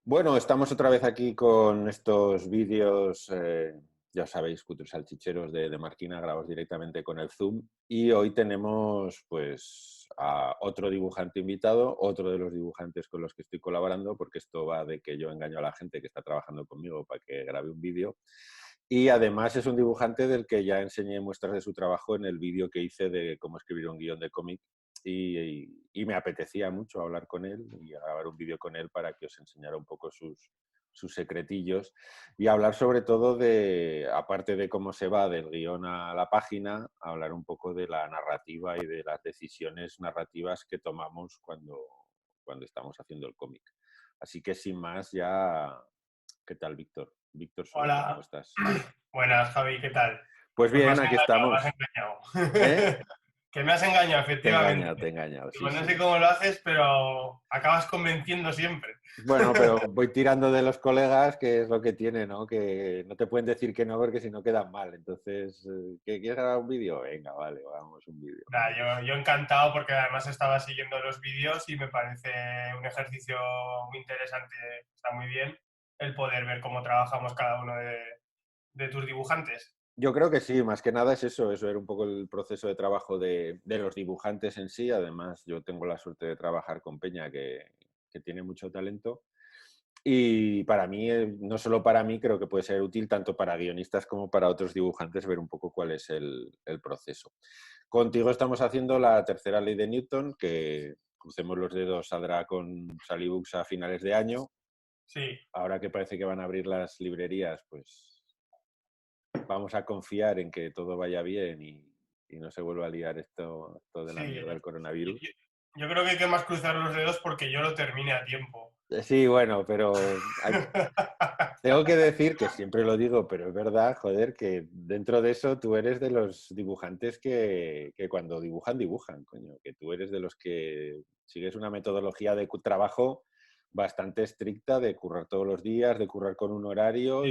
Bueno, estamos otra vez aquí con estos vídeos, ya sabéis, cutres salchicheros de Marquina, grabados directamente con el Zoom. Y hoy tenemos pues a otro dibujante invitado, otro de los dibujantes con los que estoy colaborando, porque esto va de que yo engaño a la gente que está trabajando conmigo para que grabe un vídeo. Y además es un dibujante del que ya enseñé muestras de su trabajo en el vídeo que hice de cómo escribir un guión de cómic y me apetecía mucho hablar con él y grabar un vídeo con él para que os enseñara un poco sus secretillos y hablar sobre todo de, aparte de cómo se va del guión a la página, hablar un poco de la narrativa y de las decisiones narrativas que tomamos cuando estamos haciendo el cómic. Así que sin más, ya... ¿Qué tal, Víctor? Víctor Soler, ¿cómo Hola, estás? buenas Javi, ¿qué tal? Pues Pues me bien, has aquí engañado, me estamos. has ¿Eh? engañado. Que me has engañado, efectivamente. Te he engañado, sí, Digo, no sé sí. cómo lo haces, pero acabas convenciendo siempre. Bueno, pero voy tirando de los colegas, que es lo que tiene, ¿no? Que no te pueden decir que no porque si no quedan mal. Entonces, ¿qué quieres grabar un vídeo? Venga, vale, hagamos un vídeo. Nada, yo encantado porque además estaba siguiendo los vídeos y me parece un ejercicio muy interesante, está muy bien el poder ver cómo trabajamos cada uno de tus dibujantes. Yo creo que sí, más que nada es eso era un poco el proceso de trabajo de los dibujantes en sí. Además, yo tengo la suerte de trabajar con Peña, que tiene mucho talento. Y para mí, no solo para mí, creo que puede ser útil tanto para guionistas como para otros dibujantes ver un poco cuál es el proceso. Contigo estamos haciendo la tercera ley de Newton, que crucemos los dedos, saldrá con Salibooks a finales de año. Sí, Ahora que parece que van a abrir las librerías, pues vamos a confiar en que todo vaya bien y no se vuelva a liar esto de la sí. mierda del Yo, coronavirus. yo- yo creo que hay que más cruzar los dedos porque yo lo termine a tiempo. Sí, bueno, pero tengo que decir que siempre lo digo, pero es verdad, joder, que dentro de eso tú eres de los dibujantes que cuando dibujan, dibujan, coño. Que tú eres de los que sigues una metodología de trabajo bastante estricta, de currar todos los días, de currar con un horario Sí.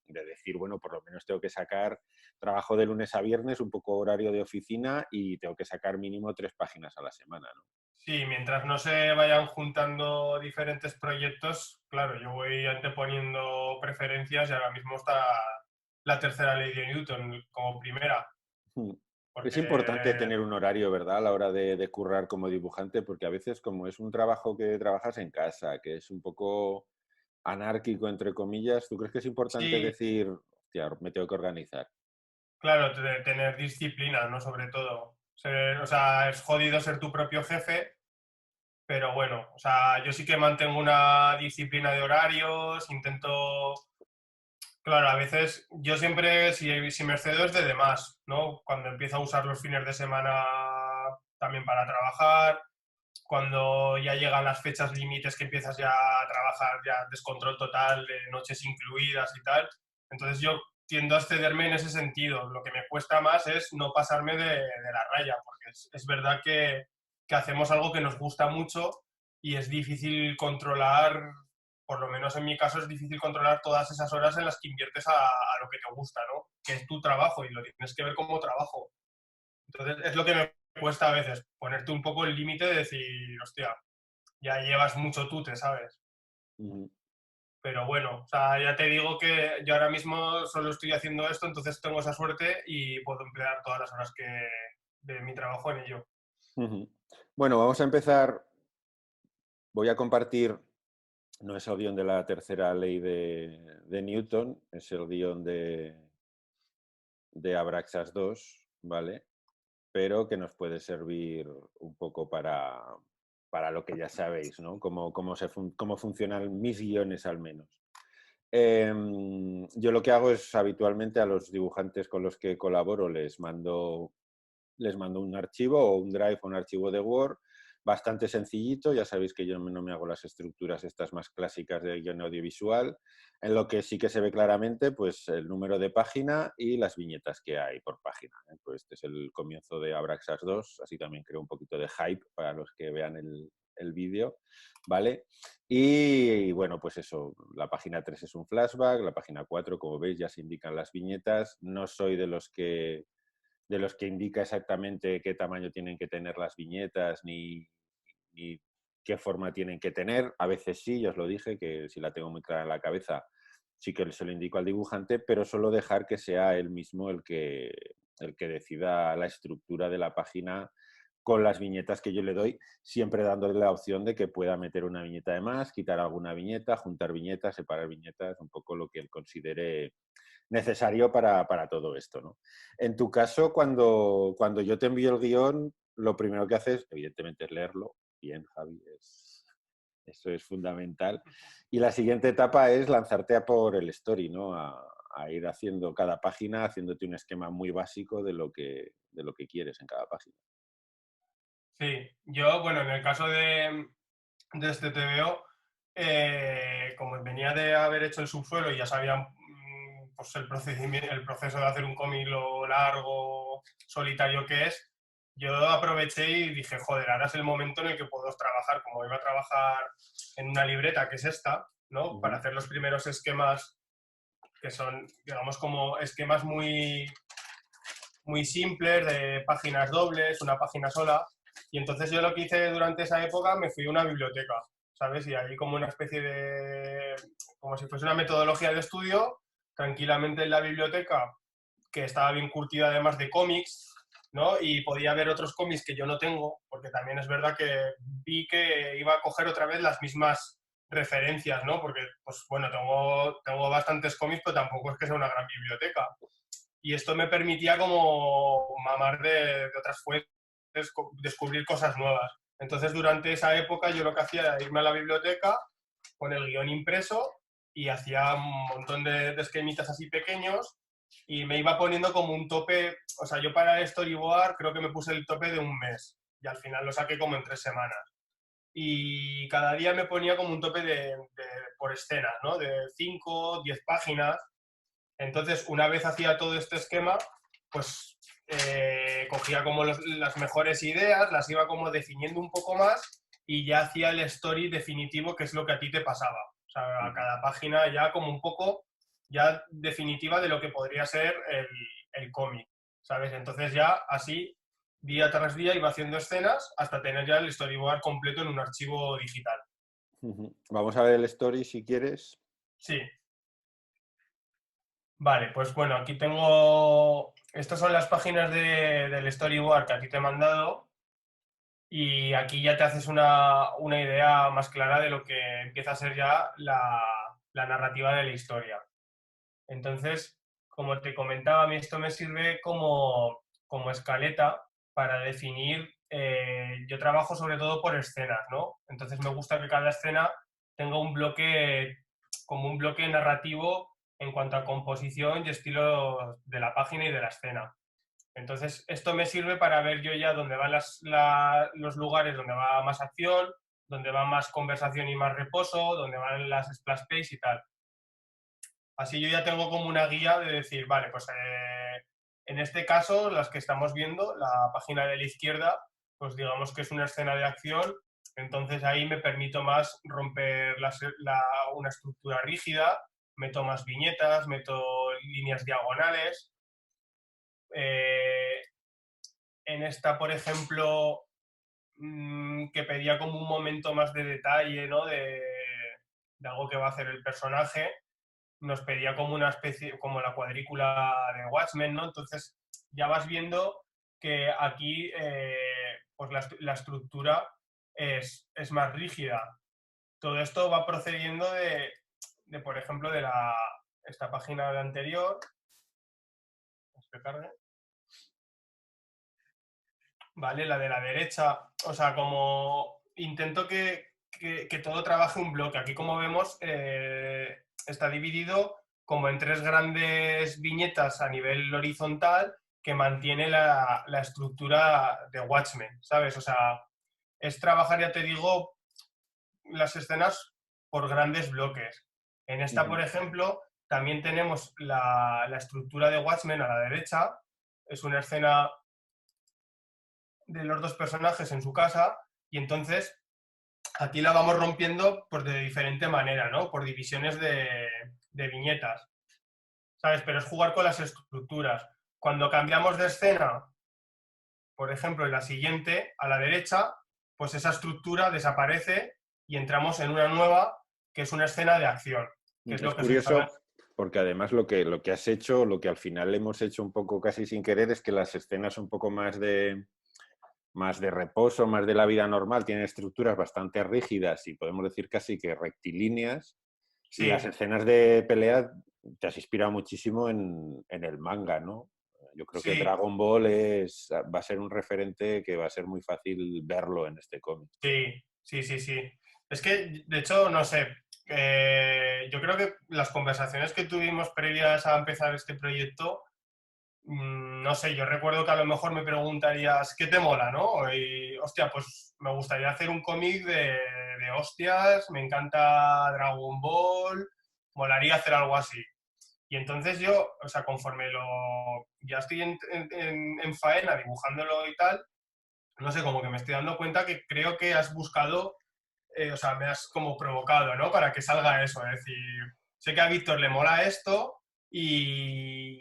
y de decir, bueno, por lo menos tengo que sacar trabajo de lunes a viernes, un poco horario de oficina y tengo que sacar mínimo 3 páginas a la semana, ¿no? Sí, mientras no se vayan juntando diferentes proyectos, claro, yo voy anteponiendo preferencias y ahora mismo está la tercera ley de Newton como primera, Mm. Es porque importante tener un horario, ¿verdad? A la hora de currar como dibujante, porque a veces como es un trabajo que trabajas en casa, que es un poco anárquico, entre comillas, ¿tú crees que es importante sí, decir, hostia, me tengo que organizar? claro, tener disciplina, ¿no? Sobre todo. O sea, es jodido ser tu propio jefe, pero bueno, o sea, yo sí que mantengo una disciplina de horarios, intento. Claro, a veces yo siempre, si me excedo es de demás, ¿no? Cuando empiezo a usar los fines de semana también para trabajar, cuando ya llegan las fechas límites que empiezas ya a trabajar, ya descontrol total, de noches incluidas y tal. Entonces yo tiendo a excederme en ese sentido. Lo que me cuesta más es no pasarme de la raya, porque es verdad que hacemos algo que nos gusta mucho y es difícil controlar, por lo menos en mi caso, es difícil controlar todas esas horas en las que inviertes a lo que te gusta, ¿no? Que es tu trabajo y lo tienes que ver como trabajo. Entonces es lo que me cuesta a veces, ponerte un poco el límite de decir, hostia, ya llevas mucho tute, ¿sabes? Ujú. Pero bueno, o sea, ya te digo que yo ahora mismo solo estoy haciendo esto, entonces tengo esa suerte y puedo emplear todas las horas de mi trabajo en ello. Ujú. Bueno, vamos a empezar. Voy a compartir, no es el guión de la tercera ley de Newton, es el guión de Abraxas 2, ¿vale? Pero que nos puede servir un poco para lo que ya sabéis, ¿no? Cómo funcionan mis guiones al menos. Yo lo que hago es habitualmente a los dibujantes con los que colaboro les mando un archivo o un Drive o un archivo de Word bastante sencillito. Ya sabéis que yo no me hago las estructuras estas más clásicas de guión audiovisual, en lo que sí que se ve claramente pues el número de página y las viñetas que hay por página. Pues este es el comienzo de Abraxas 2, así también creo un poquito de hype para los que vean el vídeo, ¿vale? Y bueno, pues eso, la página 3 es un flashback, la página 4, como veis, ya se indican las viñetas. No soy de los que indica exactamente qué tamaño tienen que tener las viñetas, ni qué forma tienen que tener. A veces sí, ya os lo dije, que si la tengo muy clara en la cabeza, sí que se lo indico al dibujante, pero solo dejar que sea él mismo el que decida la estructura de la página con las viñetas que yo le doy, siempre dándole la opción de que pueda meter una viñeta de más, quitar alguna viñeta, juntar viñetas, separar viñetas, un poco lo que él considere necesario para todo esto, ¿no? En tu caso, cuando yo te envío el guión, lo primero que haces, evidentemente, es leerlo. Bien, Javi, eso es fundamental. Y la siguiente etapa es lanzarte a por el story, ¿no? A ir haciendo cada página, haciéndote un esquema muy básico de lo que quieres en cada página. Sí, yo, bueno, en el caso de este TVO, como venía de haber hecho el subsuelo y ya sabía pues el procedimiento, el proceso de hacer un cómic lo largo, solitario que es, yo aproveché y dije, joder, ahora es el momento en el que puedo trabajar, como iba a trabajar en una libreta, que es esta, ¿no? Para hacer los primeros esquemas, que son, digamos, como esquemas muy simples, de páginas dobles, una página sola. Y entonces yo lo que hice durante esa época, me fui a una biblioteca, ¿sabes? Y ahí como una especie de, como si fuese una metodología de estudio, tranquilamente en la biblioteca, que estaba bien curtida además de cómics, ¿no? Y podía ver otros cómics que yo no tengo, porque también es verdad que vi que iba a coger otra vez las mismas referencias, ¿no? Porque, pues bueno, tengo bastantes cómics, pero tampoco es que sea una gran biblioteca. Y esto me permitía como mamar de otras fuentes, descubrir cosas nuevas. Entonces, durante esa época yo lo que hacía era irme a la biblioteca con el guión impreso y hacía un montón de esquemitas así pequeños y me iba poniendo como un tope, o sea, yo para el storyboard creo que me puse el tope de un mes y al final lo saqué como en 3 semanas. Y cada día me ponía como un tope por escenas, ¿no? De 5, 10 páginas. Entonces, una vez hacía todo este esquema, pues cogía como las mejores ideas, las iba como definiendo un poco más y ya hacía el story definitivo, que es lo que a ti te pasaba. O sea, cada página ya como un poco ya definitiva de lo que podría ser el cómic, ¿sabes? Entonces ya así, día tras día, iba haciendo escenas hasta tener ya el storyboard completo en un archivo digital. Vamos a ver el story si quieres. Sí. Vale, pues bueno, aquí tengo. Estas son las páginas del storyboard que a ti te he mandado. Y aquí ya te haces una idea más clara de lo que empieza a ser ya la narrativa de la historia. Entonces, como te comentaba, a mí esto me sirve como escaleta para definir. Yo trabajo sobre todo por escenas, ¿no? Entonces me gusta que cada escena tenga un bloque, como un bloque narrativo en cuanto a composición y estilo de la página y de la escena. Entonces, esto me sirve para ver yo ya dónde van los lugares donde va más acción, donde va más conversación y más reposo, donde van las splash page y tal. Así yo ya tengo como una guía de decir, vale, pues en este caso, las que estamos viendo, la página de la izquierda, pues digamos que es una escena de acción, entonces ahí me permito más romper una estructura rígida, meto más viñetas, meto líneas diagonales. Eh, en esta, por ejemplo, que pedía como un momento más de detalle, ¿no? De algo que va a hacer el personaje, nos pedía como una especie, como la cuadrícula de Watchmen, ¿no? Entonces ya vas viendo que aquí pues la estructura es más rígida. Todo esto va procediendo por ejemplo, esta página de anterior, que cargue, ¿vale? La de la derecha, o sea, como intento que todo trabaje un bloque. Aquí, como vemos, está dividido como en 3 grandes viñetas a nivel horizontal que mantiene la estructura de Watchmen, ¿sabes? O sea, es trabajar, ya te digo, las escenas por grandes bloques. En esta, por ejemplo, también tenemos la estructura de Watchmen a la derecha. Es una escena de los dos personajes en su casa y entonces aquí la vamos rompiendo pues, de diferente manera, ¿no? Por divisiones de viñetas, ¿sabes? Pero es jugar con las estructuras. Cuando cambiamos de escena, por ejemplo, en la siguiente, a la derecha, pues esa estructura desaparece y entramos en una nueva, que es una escena de acción, que es Es lo que se está... curioso porque además lo que has hecho, lo que al final hemos hecho un poco casi sin querer es que las escenas un poco más de reposo, más de la vida normal, tienen estructuras bastante rígidas y podemos decir casi que rectilíneas. Y las Sí, escenas de pelea te has inspirado muchísimo en el manga, ¿no? Yo creo que sí, Dragon Ball va a ser un referente que va a ser muy fácil verlo en este cómic. sí. Es que, de hecho, no sé, yo creo que las conversaciones que tuvimos previas a empezar este proyecto, no sé, yo recuerdo que a lo mejor me preguntarías, ¿qué te mola, no? Y, hostia, pues me gustaría hacer un cómic de hostias, me encanta Dragon Ball, molaría hacer algo así. Y entonces yo, o sea, conforme ya estoy en faena dibujándolo y tal, no sé, como que me estoy dando cuenta que creo que has buscado, o sea, me has como provocado, ¿no? Para que salga eso, es decir, sé que a Víctor le mola esto y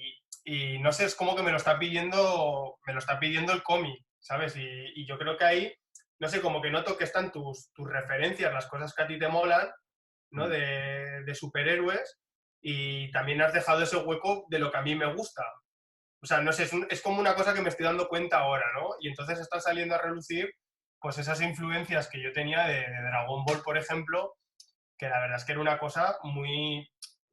no sé, es como que me lo está pidiendo el cómic, ¿sabes? Y yo creo que ahí, no sé, como que noto que están tus referencias, las cosas que a ti te molan, ¿no? Mm. De superhéroes y también has dejado ese hueco de lo que a mí me gusta. O sea, no sé, es como una cosa que me estoy dando cuenta ahora, ¿no? Y entonces están saliendo a relucir pues esas influencias que yo tenía de Dragon Ball, por ejemplo, que la verdad es que era una cosa muy...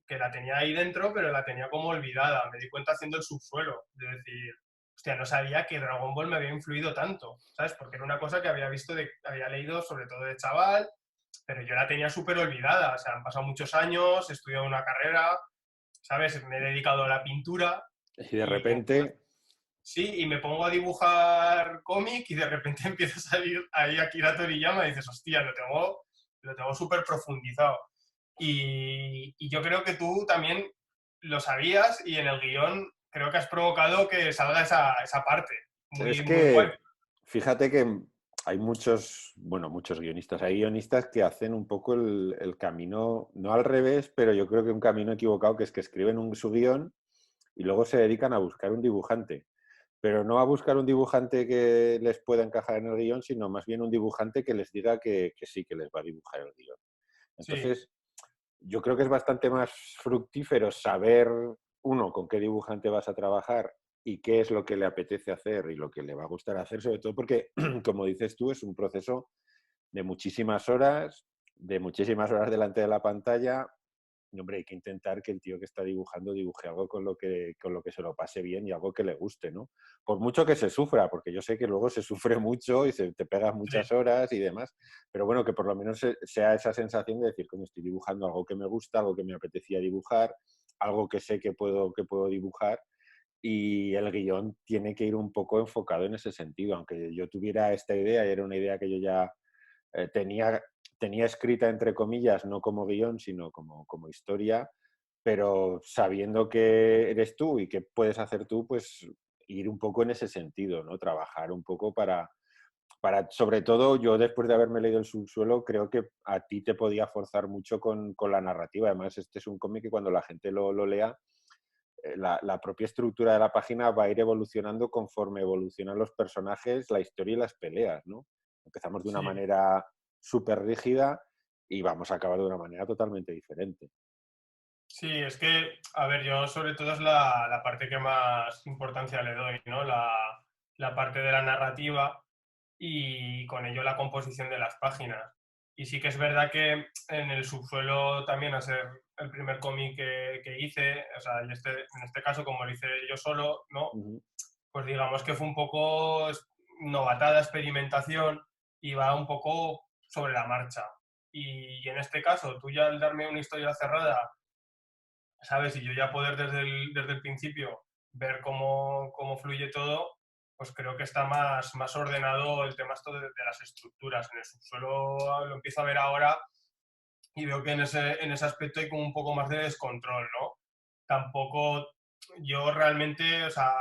que la tenía ahí dentro, pero la tenía como olvidada. Me di cuenta haciendo el subsuelo, de decir, hostia, no sabía que Dragon Ball me había influido tanto, ¿sabes? Porque era una cosa que había visto, había leído sobre todo de chaval, pero yo la tenía súper olvidada. O sea, han pasado muchos años, he estudiado una carrera, ¿sabes? Me he dedicado a la pintura Y de y repente, sí, y me pongo a dibujar cómic y de repente empieza a salir ahí Akira Toriyama y dices, hostia, lo tengo súper profundizado. Y yo creo que tú también lo sabías y en el guión creo que has provocado que salga esa parte. es Muy, muy guay. que fíjate que hay muchos, bueno, muchos guionistas. Hay guionistas que hacen un poco el camino, no al revés, pero yo creo que un camino equivocado, que es que escriben su guión y luego se dedican a buscar un dibujante. Pero no a buscar un dibujante que les pueda encajar en el guión, sino más bien un dibujante que les diga que sí, que les va a dibujar el guión. Sí, Entonces, yo creo que es bastante más fructífero saber, uno, con qué dibujante vas a trabajar y qué es lo que le apetece hacer y lo que le va a gustar hacer, sobre todo porque, como dices tú, es un proceso de muchísimas horas delante de la pantalla. Y, hombre, hay que intentar que el tío que está dibujando dibuje algo con lo que se lo pase bien y algo que le guste, ¿no? Por mucho que se sufra, porque yo sé que luego se sufre mucho y te pegas sí, muchas horas y demás, pero bueno, que por lo menos sea esa sensación de decir, coño, estoy dibujando algo que me gusta, algo que me apetecía dibujar, algo que sé que puedo dibujar, y el guión tiene que ir un poco enfocado en ese sentido, aunque yo tuviera esta idea y era una idea que yo ya tenía escrita entre comillas, no como guión, sino como historia, pero sabiendo que eres tú y que puedes hacer tú, pues ir un poco en ese sentido, ¿no? Trabajar un poco sobre todo yo después de haberme leído El subsuelo, creo que a ti te podía forzar mucho con la narrativa. Además, este es un cómic que cuando la gente lo lea, la propia estructura de la página va a ir evolucionando conforme evolucionan los personajes, la historia y las peleas, ¿no? Empezamos de una sí. manera súper rígida y vamos a acabar de una manera totalmente diferente. Sí, es que, a ver, yo sobre todo es la parte que más importancia le doy, ¿no? La parte de la narrativa y con ello la composición de las páginas. Y sí que es verdad que en el subsuelo también, a ser el primer cómic que hice, o sea, en este caso como lo hice yo solo, ¿no? Ujú. Pues digamos que fue un poco novatada, experimentación y va un poco sobre la marcha. Y en este caso, tú ya al darme una historia cerrada, ¿sabes? Y yo ya poder desde el principio ver cómo fluye todo, pues creo que está más ordenado el tema esto de las estructuras. En el subsuelo lo empiezo a ver ahora y veo que en ese aspecto hay como un poco más de descontrol, ¿no? Tampoco yo realmente, o sea,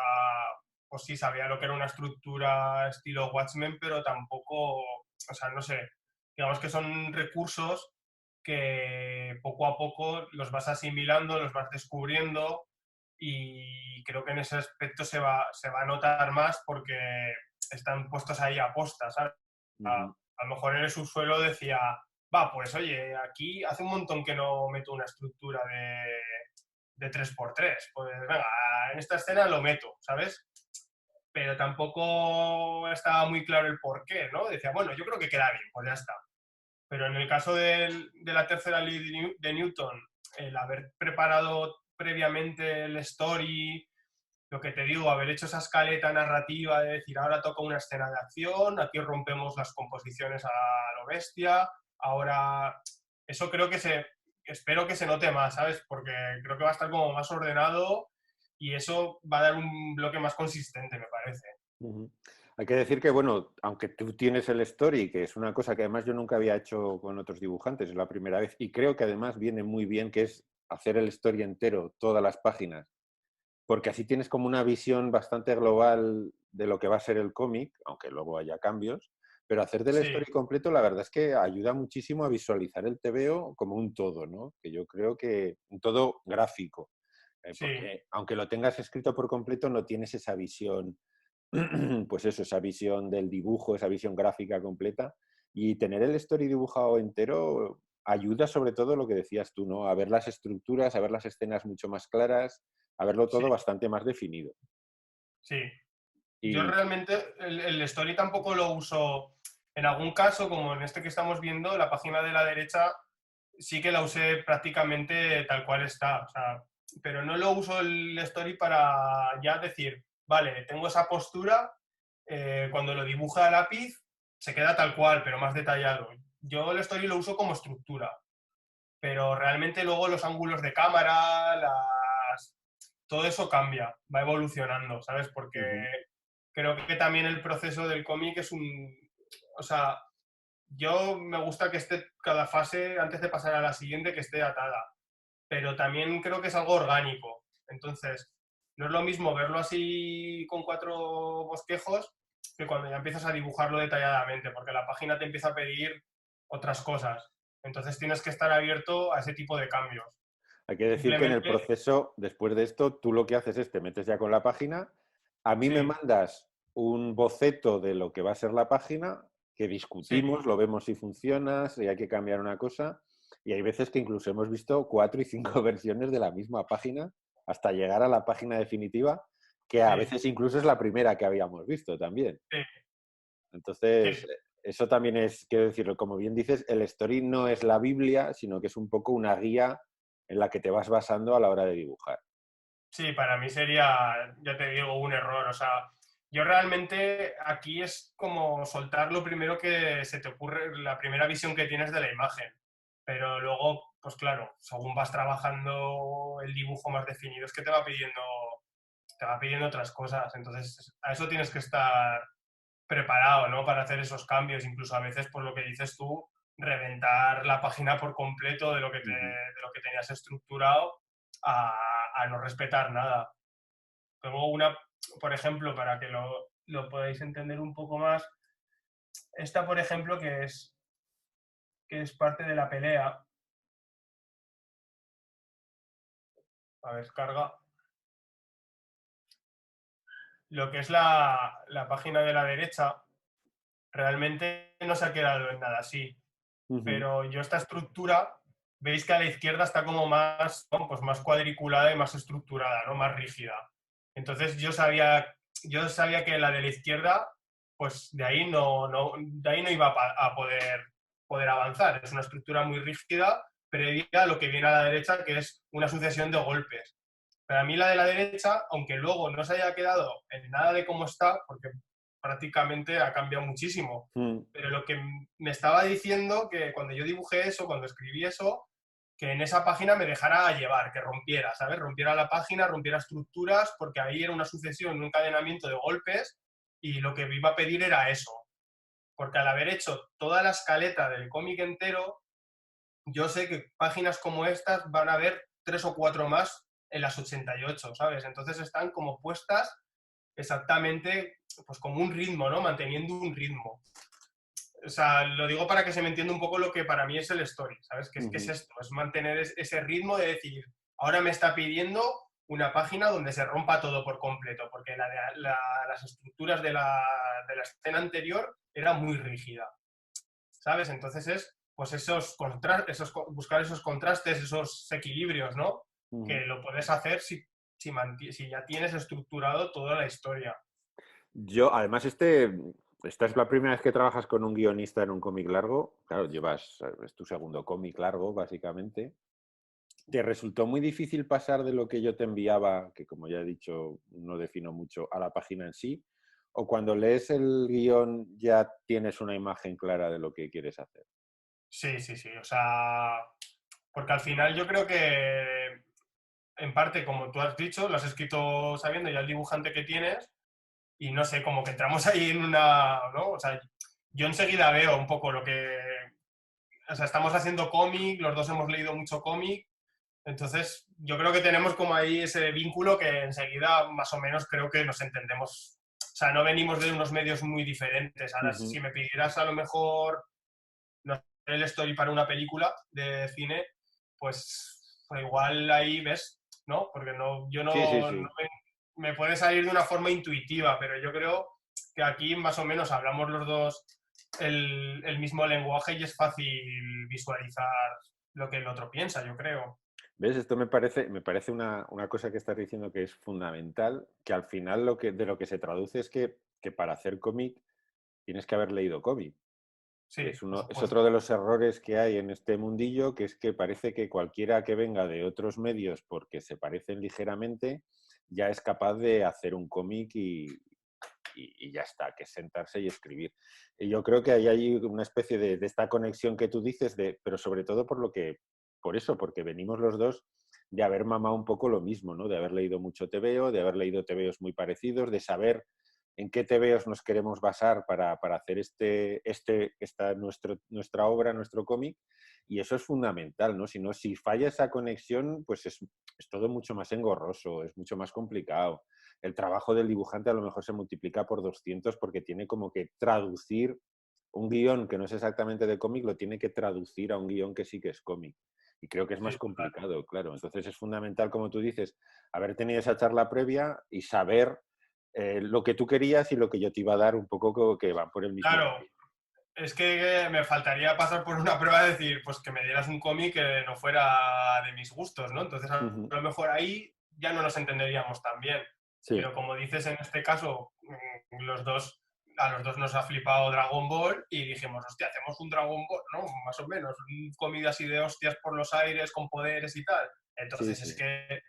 pues sí sabía lo que era una estructura estilo Watchmen, pero tampoco, o sea, no sé, digamos que son recursos que poco a poco los vas asimilando, los vas descubriendo y creo que en ese aspecto se va a notar más porque están puestos ahí a posta, ¿sabes? Ujú. A lo mejor en el subsuelo decía, va, pues oye, aquí hace un montón que no meto una estructura de 3x3. Pues venga, en esta escena lo meto, ¿sabes? Pero tampoco estaba muy claro el por qué, ¿no? Decía, bueno, yo creo que queda bien, pues ya está. Pero en el caso de la tercera ley de Newton, el haber preparado previamente el story, lo que te digo, haber hecho esa escaleta narrativa de decir, ahora toca una escena de acción, aquí rompemos las composiciones a lo bestia, ahora eso creo espero que se note más, ¿sabes? Porque creo que va a estar como más ordenado y eso va a dar un bloque más consistente, me parece. Ujú. Hay que decir que, bueno, aunque tú tienes el story, que es una cosa que además yo nunca había hecho con otros dibujantes, es la primera vez, y creo que además viene muy bien, que es hacer el story entero, todas las páginas, porque así tienes como una visión bastante global de lo que va a ser el cómic, aunque luego haya cambios, pero hacer del Sí, story completo la verdad es que ayuda muchísimo a visualizar el TVO como un todo, ¿no? Que yo creo que un todo gráfico, sí, porque aunque lo tengas escrito por completo no tienes esa visión, pues eso, esa visión del dibujo, esa visión gráfica completa, y tener el story dibujado entero ayuda sobre todo lo que decías tú, ¿no? A ver las estructuras, a ver las escenas mucho más claras, a verlo sí, todo bastante más definido. sí. Yo Y realmente el story tampoco lo uso en algún caso, como en este que estamos viendo, la página de la derecha sí que la usé prácticamente tal cual está, o sea, pero no lo uso el story para ya decir, vale, tengo esa postura, cuando lo dibuja a lápiz se queda tal cual, pero más detallado. Yo el story lo uso como estructura, pero realmente luego los ángulos de cámara, todo eso cambia, va evolucionando, ¿sabes? Porque ujú. creo que también el proceso del cómic es un... O sea, yo me gusta que esté cada fase, antes de pasar a la siguiente, que esté atada, pero también creo que es algo orgánico. Entonces, no es lo mismo verlo así con 4 bosquejos que cuando ya empiezas a dibujarlo detalladamente, porque la página te empieza a pedir otras cosas. Entonces tienes que estar abierto a ese tipo de cambios. Hay que decir que en el Simplemente, proceso, después de esto, tú lo que haces es te metes ya con la página, a mí me sí, mandas un boceto de lo que va a ser la página, que sí, discutimos, lo vemos si funciona, si hay que cambiar una cosa, y hay veces que incluso hemos visto 4 y 5 versiones de la misma página hasta llegar a la página definitiva, que a sí, veces incluso es la primera que habíamos visto también. sí, Entonces, sí. eso también es, quiero decirlo, como bien dices, el story no es la Biblia, sino que es un poco una guía en la que te vas basando a la hora de dibujar. Sí, para mí sería, ya te digo, un error. O sea, yo realmente aquí es como soltar lo primero que se te ocurre, la primera visión que tienes de la imagen. Pero luego, pues claro, según vas trabajando el dibujo más definido, es que te va pidiendo otras cosas. Entonces, a eso tienes que estar preparado, ¿no? Para hacer esos cambios. Incluso a veces, por lo que dices tú, reventar la página por completo Ujú. de lo que tenías estructurado a, a no respetar nada. Tengo una, por ejemplo, para que lo podáis entender un poco más, esta, por ejemplo, que es parte de la pelea. A ver, carga. Lo que es la página de la derecha, realmente no se ha quedado en nada así. Ujú. Pero yo esta estructura, veis que a la izquierda está como más, ¿no? Pues más cuadriculada y más estructurada, ¿no? Más rígida. Entonces yo sabía que la de la izquierda, pues de ahí no iba a poder avanzar. Es una estructura muy rígida, previa a lo que viene a la derecha, que es una sucesión de golpes. Para mí la de la derecha, aunque luego no se haya quedado en nada de cómo está, porque prácticamente ha cambiado muchísimo, Mm. pero lo que me estaba diciendo que cuando yo dibujé eso, cuando escribí eso, que en esa página me dejara llevar, que rompiera, ¿sabes? Rompiera la página, rompiera estructuras, porque ahí era una sucesión, un encadenamiento de golpes y lo que me iba a pedir era eso. Porque al haber hecho toda la escaleta del cómic entero, yo sé que páginas como estas van a haber 3 o 4 más en las 88, ¿sabes? Entonces están como puestas exactamente pues como un ritmo, ¿no? Manteniendo un ritmo. O sea, lo digo para que se me entienda un poco lo que para mí es el story, ¿sabes? ¿Qué es Ujú. esto? Es mantener ese ritmo de decir, ahora me está pidiendo una página donde se rompa todo por completo, porque las estructuras de la escena anterior era muy rígida. ¿sabes? Entonces es, pues buscar esos contrastes, esos equilibrios, ¿no? Que Ujú. lo puedes hacer si ya tienes estructurado toda la historia. Yo, además, esta es la primera vez que trabajas con un guionista en un cómic largo. Claro, es tu segundo cómic largo, básicamente. ¿Te resultó muy difícil pasar de lo que yo te enviaba, que como ya he dicho, no defino mucho, a la página en sí? ¿O cuando lees el guión ya tienes una imagen clara de lo que quieres hacer? Sí, sí, sí. O sea, porque al final yo creo que, en parte, como tú has dicho, lo has escrito sabiendo ya el dibujante que tienes y no sé, como que entramos ahí en una, ¿no? O sea, yo enseguida veo un poco lo que... O sea, estamos haciendo cómic, los dos hemos leído mucho cómic, entonces yo creo que tenemos como ahí ese vínculo que enseguida más o menos creo que nos entendemos. O sea, no venimos de unos medios muy diferentes. Ahora, si Ujú. me pidieras a lo mejor no sé, el story para una película de cine, pues igual ahí ves, ¿no? Porque yo Sí, sí, no sí. me puede salir de una forma intuitiva, pero yo creo que aquí más o menos hablamos los dos el mismo lenguaje y es fácil visualizar lo que el otro piensa, yo creo. ¿Ves? Esto me parece una cosa que estás diciendo que es fundamental, que al final de lo que se traduce es que para hacer cómic tienes que haber leído cómic. Sí, por Es supuesto. otro de los errores que hay en este mundillo, que es que parece que cualquiera que venga de otros medios porque se parecen ligeramente, ya es capaz de hacer un cómic y ya está, que es sentarse y escribir. Y yo creo que ahí hay una especie de esta conexión que tú dices, pero sobre todo por eso, porque venimos los dos de haber mamado un poco lo mismo, ¿no? De haber leído mucho TVO, de haber leído TVOs muy parecidos, de saber en qué TVOs nos queremos basar para hacer nuestra obra, nuestro cómic, y eso es fundamental, ¿no? Si no, si falla esa conexión, pues es todo mucho más engorroso, es mucho más complicado. El trabajo del dibujante a lo mejor se multiplica por 200 porque tiene como que traducir un guión que no es exactamente de cómic, lo tiene que traducir a un guión que sí que es cómic. Y creo que es Sí, más complicado, claro. Entonces es fundamental, como tú dices, haber tenido esa charla previa y saber lo que tú querías y lo que yo te iba a dar un poco que van por el mismo claro, camino. es que me faltaría pasar por una prueba de decir, pues que me dieras un cómic que no fuera de mis gustos, ¿no? Entonces a Ujú. lo mejor ahí ya no nos entenderíamos tan bien. Sí, Pero como dices en este caso, a los dos nos ha flipado Dragon Ball y dijimos, hostia, hacemos un Dragon Ball, ¿no? Más o menos, un cómic así de hostias por los aires, con poderes y tal. sí, Entonces es sí. que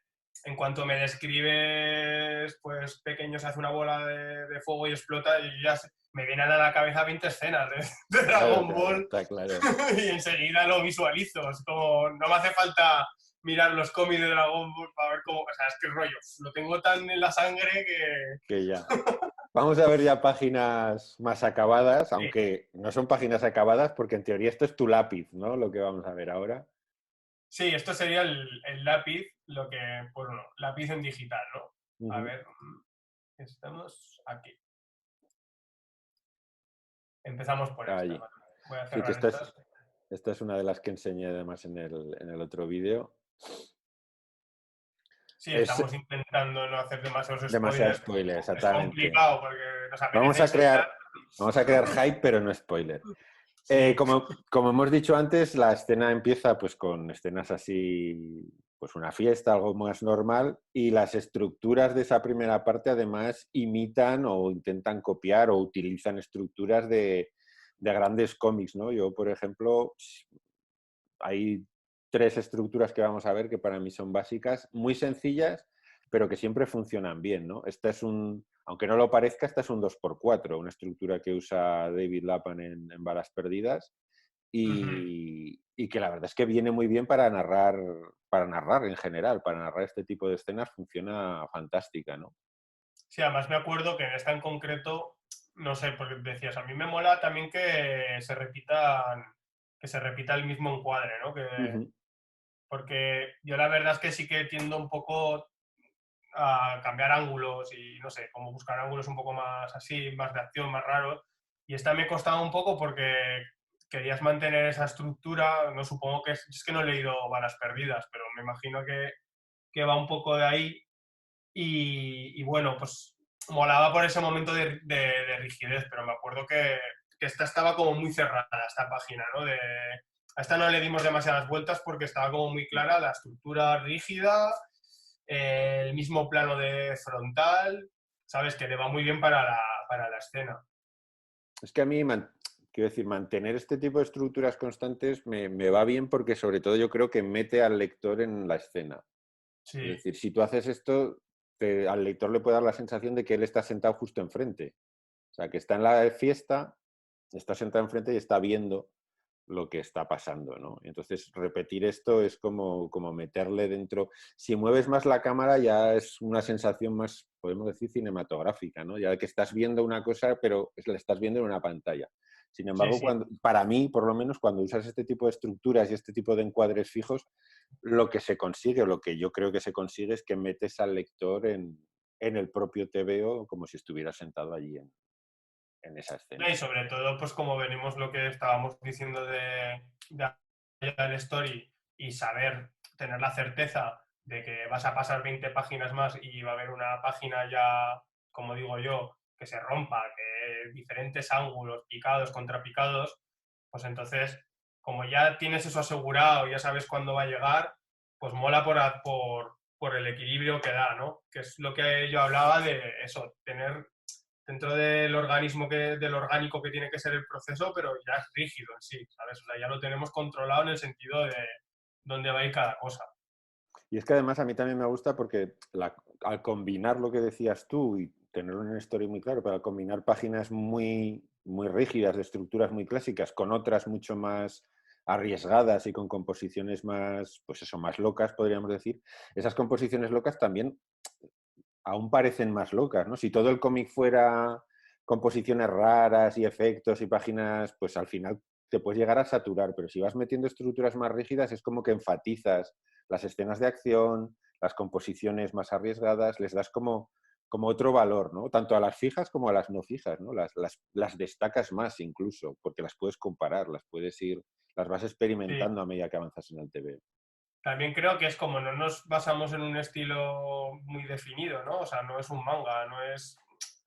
en cuanto me describes, pues pequeño se hace una bola de fuego y explota y me vienen a la cabeza 20 escenas de Claro, Dragon claro, Ball está claro. y enseguida lo visualizo. Es como, no me hace falta mirar los cómics de Dragon Ball para ver cómo, o sea, es que rollo, lo tengo tan en la sangre que... Que ya. Vamos a ver ya páginas más acabadas, Sí, aunque no son páginas acabadas porque en teoría esto es tu lápiz, ¿no? Lo que vamos a ver ahora. sí, esto sería el lápiz, lo que, bueno, lápiz en digital, ¿no? A Ujú. ver, estamos aquí. Empezamos por esta, Allí. ¿vale? Voy a Sí, que cerrar estas. esta es una de las que enseñé además en el otro vídeo. Sí, Es estamos intentando no hacer demasiados demasiado spoilers. spoiler, Es exactamente. complicado porque nos Vamos apetece a enseñar. crear, vamos a crear hype, pero no spoiler. Sí, Como hemos dicho antes, la escena empieza pues con escenas así, pues una fiesta, algo más normal, y las estructuras de esa primera parte además imitan o intentan copiar o utilizan estructuras de grandes cómics, ¿no? Yo, por ejemplo, hay tres estructuras que vamos a ver que para mí son básicas, muy sencillas, pero que siempre funcionan bien, ¿no? Aunque no lo parezca, esta es un 2x4, una estructura que usa David Lapan en Balas Perdidas ujú. y que la verdad es que viene muy bien para narrar en general, para narrar este tipo de escenas funciona fantástica, ¿no? Sí, además me acuerdo que en esta en concreto, no sé, porque decías, a mí me mola también que se repita el mismo encuadre, ¿no? Ujú. Porque yo la verdad es que sí que tiendo un poco a cambiar ángulos y no sé, como buscar ángulos un poco más así, más de acción, más raros. Y esta me costaba un poco porque querías mantener esa estructura, no supongo que es que no he leído Balas Perdidas, pero me imagino que va un poco de ahí y bueno, pues molaba por ese momento de rigidez, pero me acuerdo que esta estaba como muy cerrada, esta página, ¿no? A esta no le dimos demasiadas vueltas porque estaba como muy clara la estructura rígida, el mismo plano de frontal, ¿sabes? Que le va muy bien para la escena. Es que a mí, quiero decir, mantener este tipo de estructuras constantes me va bien porque sobre todo yo creo que mete al lector en la escena. Es Sí, decir, si tú haces esto, al lector le puede dar la sensación de que él está sentado justo enfrente. O sea, que está en la fiesta, está sentado enfrente y está viendo lo que está pasando, ¿no? Entonces, repetir esto es como meterle dentro. Si mueves más la cámara ya es una sensación más, podemos decir, cinematográfica, ¿no? Ya que estás viendo una cosa, pero la estás viendo en una pantalla. Sin sí, embargo, sí. para mí, por lo menos, cuando usas este tipo de estructuras y este tipo de encuadres fijos, lo que se consigue, o lo que yo creo que se consigue, es que metes al lector en el propio TVO como si estuviera sentado allí en esa No, escena. y sobre todo, pues como venimos lo que estábamos diciendo de el story y saber, tener la certeza de que vas a pasar 20 páginas más y va a haber una página ya, como digo yo, que se rompa, que diferentes ángulos, picados, contrapicados, pues entonces, como ya tienes eso asegurado, ya sabes cuándo va a llegar, pues mola por el equilibrio que da, ¿no? Que es lo que yo hablaba de eso, tener dentro del orgánico que tiene que ser el proceso, pero ya es rígido en sí, ¿sabes? O sea, ya lo tenemos controlado en el sentido de dónde va a ir cada cosa. Y es que además a mí también me gusta porque al combinar lo que decías tú y tener un story muy claro, pero al combinar páginas muy rígidas, de estructuras muy clásicas, con otras mucho más arriesgadas y con composiciones más, pues eso, más locas, podríamos decir, esas composiciones locas también aún parecen más locas, ¿no? Si todo el cómic fuera composiciones raras y efectos y páginas, pues al final te puedes llegar a saturar, pero si vas metiendo estructuras más rígidas es como que enfatizas las escenas de acción, las composiciones más arriesgadas, les das como otro valor, ¿no? Tanto a las fijas como a las no fijas, ¿no? Las destacas más incluso, porque las puedes comparar, las vas Sí. experimentando a medida que avanzas en el TV. También creo que es como no nos basamos en un estilo muy definido, ¿no? O sea, no es un manga, no es...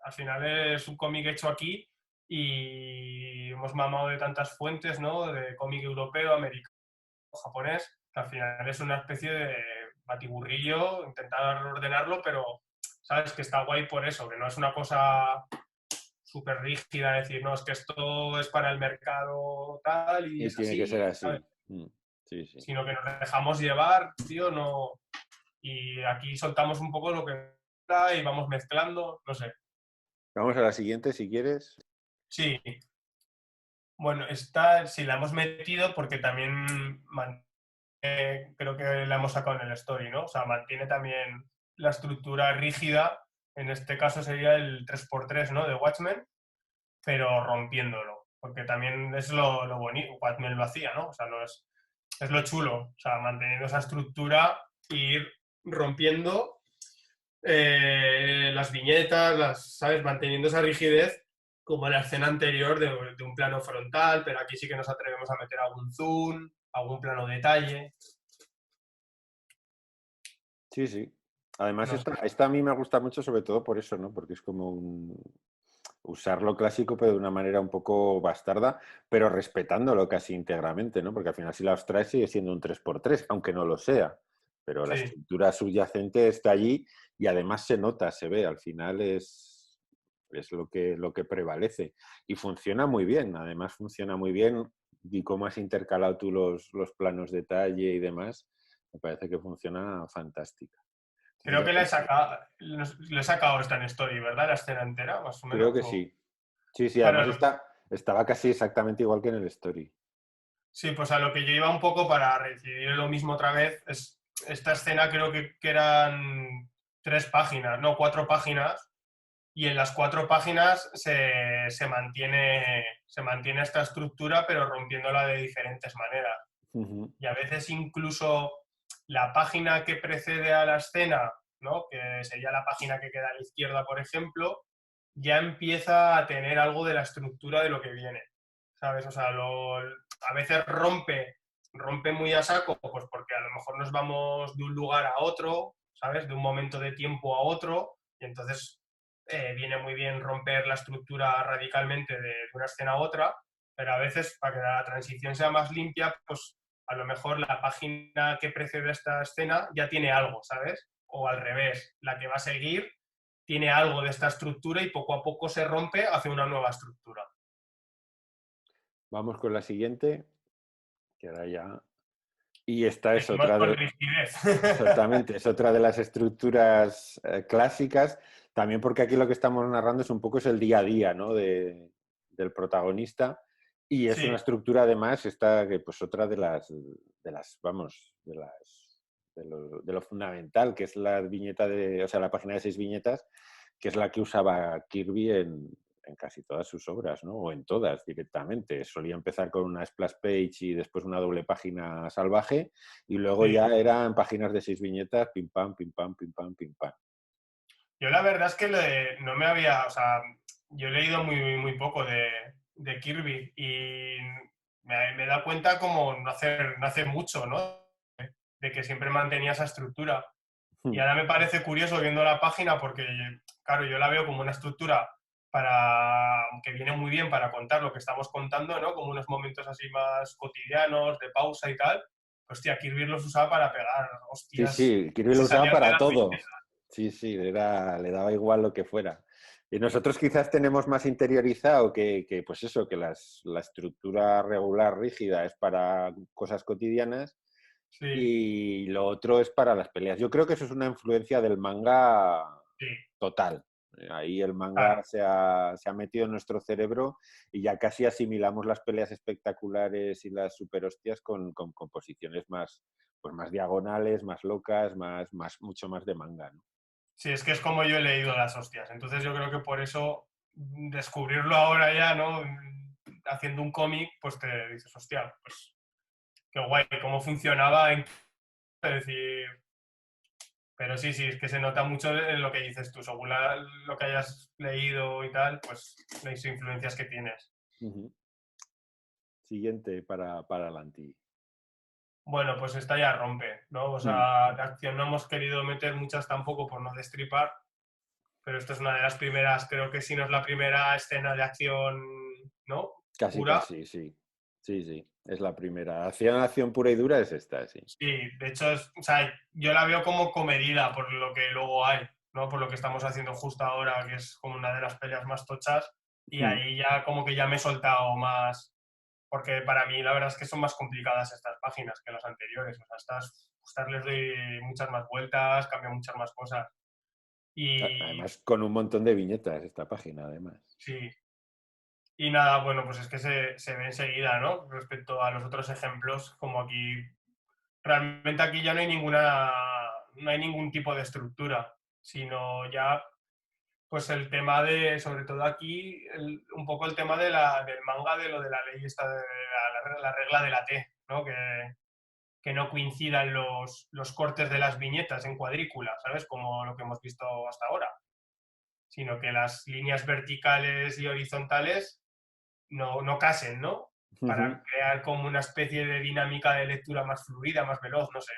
Al final es un cómic hecho aquí y hemos mamado de tantas fuentes, ¿no? De cómic europeo, americano, japonés, que al final es una especie de batiburrillo, intentar ordenarlo, pero sabes que está guay por eso, que no es una cosa súper rígida, decir, no, es que esto es para el mercado tal y Y es tiene que ser así, ¿sabes? así. Sí, sí. Sino que nos dejamos llevar, tío, no... Y aquí soltamos un poco lo que da y vamos mezclando, no sé. Vamos a la siguiente, si quieres. Sí, bueno, esta sí la hemos metido porque también creo que la hemos sacado en el story, ¿no? O sea, mantiene también la estructura rígida, en este caso sería el 3x3, ¿no? De Watchmen, pero rompiéndolo, porque también es lo bonito, Watchmen lo hacía, ¿no? O sea, no es lo chulo, o sea, manteniendo esa estructura e ir rompiendo las viñetas, ¿sabes? Manteniendo esa rigidez como en la escena anterior de un plano frontal, pero aquí sí que nos atrevemos a meter algún zoom, algún plano detalle, Sí, sí. Además, no sé. esta a mí me gusta mucho sobre todo por eso, ¿no? Porque es como usar lo clásico, pero de una manera un poco bastarda, pero respetándolo casi íntegramente, ¿no? Porque al final si la abstraes sigue siendo un 3x3 aunque no lo sea. Pero la Sí, estructura subyacente está allí y además se nota, se ve. Al final es lo que prevalece. Y funciona muy bien, además funciona muy bien. Y cómo has intercalado tú los planos detalle y demás, me parece que funciona fantástica. creo Entonces, que le he sacado esta en Story, ¿verdad? La escena entera, más o creo menos. que sí. Sí, sí, además Claro, estaba casi exactamente igual que en el story. sí, pues a lo que yo iba un poco para reincidir en lo mismo otra vez, es esta escena creo que eran 3 páginas, no, 4 páginas, y en las 4 páginas se mantiene esta estructura, pero rompiéndola de diferentes maneras. Ujú. Y a veces incluso la página que precede a la escena, ¿no? Que sería la página que queda a la izquierda, por ejemplo, ya empieza a tener algo de la estructura de lo que viene, ¿sabes? O sea, a veces rompe muy a saco, pues porque a lo mejor nos vamos de un lugar a otro, ¿sabes? De un momento de tiempo a otro, y entonces viene muy bien romper la estructura radicalmente de una escena a otra, pero a veces para que la transición sea más limpia, pues a lo mejor la página que precede esta escena ya tiene algo, ¿sabes? O al revés, la que va a seguir tiene algo de esta estructura y poco a poco se rompe hacia una nueva estructura. Vamos con la siguiente, que ahora ya... Y esta es Seguimos otra con de... rigidez. Exactamente, es otra de las estructuras clásicas, también porque aquí lo que estamos narrando es un poco es el día a día, ¿no? Del protagonista y es una Sí, estructura además esta que pues otra vamos, de lo fundamental que es la viñeta o sea, la página de 6 viñetas, que es la que usaba Kirby en casi todas sus obras, ¿no? O en todas directamente. Solía empezar con una splash page y después una doble página salvaje y luego sí. ya eran páginas de 6 viñetas, pim pam, pim pam, pim pam, pim pam. Yo la verdad es que no me había, o sea, yo he leído muy poco de Kirby y me he dado cuenta como no hace mucho, ¿no? De que siempre mantenía esa estructura. Y ahora me parece curioso viendo la página porque, claro, yo la veo como una estructura que viene muy bien para contar lo que estamos contando, ¿no? Como unos momentos así más cotidianos, de pausa y tal. Hostia, Kirby los usaba para pegar Sí, hostias, sí, Kirby que lo se usaba salían de para las todo. viñetas. Sí, sí, le daba igual lo que fuera. Y nosotros quizás tenemos más interiorizado pues eso, que la estructura regular, rígida, es para cosas cotidianas Sí, y lo otro es para las peleas. Yo creo que eso es una influencia del manga sí, total. Ahí el claro. manga se ha metido en nuestro cerebro y ya casi asimilamos las peleas espectaculares y las super hostias con composiciones pues más diagonales, más locas, mucho más de manga, ¿no? Sí, es que es como yo he leído las hostias. Entonces yo creo que por eso descubrirlo ahora ya, ¿no? Haciendo un cómic, pues te dices, hostia, pues qué guay, cómo funcionaba. Es decir, pero sí, sí, es que se nota mucho en lo que dices tú, según lo que hayas leído y tal, pues las influencias que tienes. Ujú. Siguiente para Lanti. Bueno, pues esta ya rompe, ¿no? O Mm. sea, de acción no hemos querido meter muchas tampoco por no destripar, pero esta es una de las primeras, creo que si no es la primera escena de acción, ¿no? Casi, Pura. casi, sí. Sí, sí. Es la primera. Acción pura y dura es esta, sí. Sí, de hecho, o sea, yo la veo como comedida por lo que luego hay, ¿no? Por lo que estamos haciendo justo ahora, que es como una de las peleas más tochas, y Mm. ahí ya como que ya me he soltado más, porque para mí la verdad es que son más complicadas estas páginas que las anteriores, o sea, estas les doy muchas más vueltas, cambian muchas más cosas. Y Además, con un montón de viñetas esta página, además. sí, y nada, bueno, pues es que se ve enseguida, ¿no? Respecto a los otros ejemplos, como aquí realmente aquí ya no hay ningún tipo de estructura, sino ya pues el tema de, sobre todo aquí, un poco el tema del manga de lo de la ley esta de la regla de la T, ¿no? Que no coincidan los cortes de las viñetas en cuadrícula, ¿sabes? Como lo que hemos visto hasta ahora, sino que las líneas verticales y horizontales no casen, ¿no? Para Ujú. crear como una especie de dinámica de lectura más fluida, más veloz, no sé.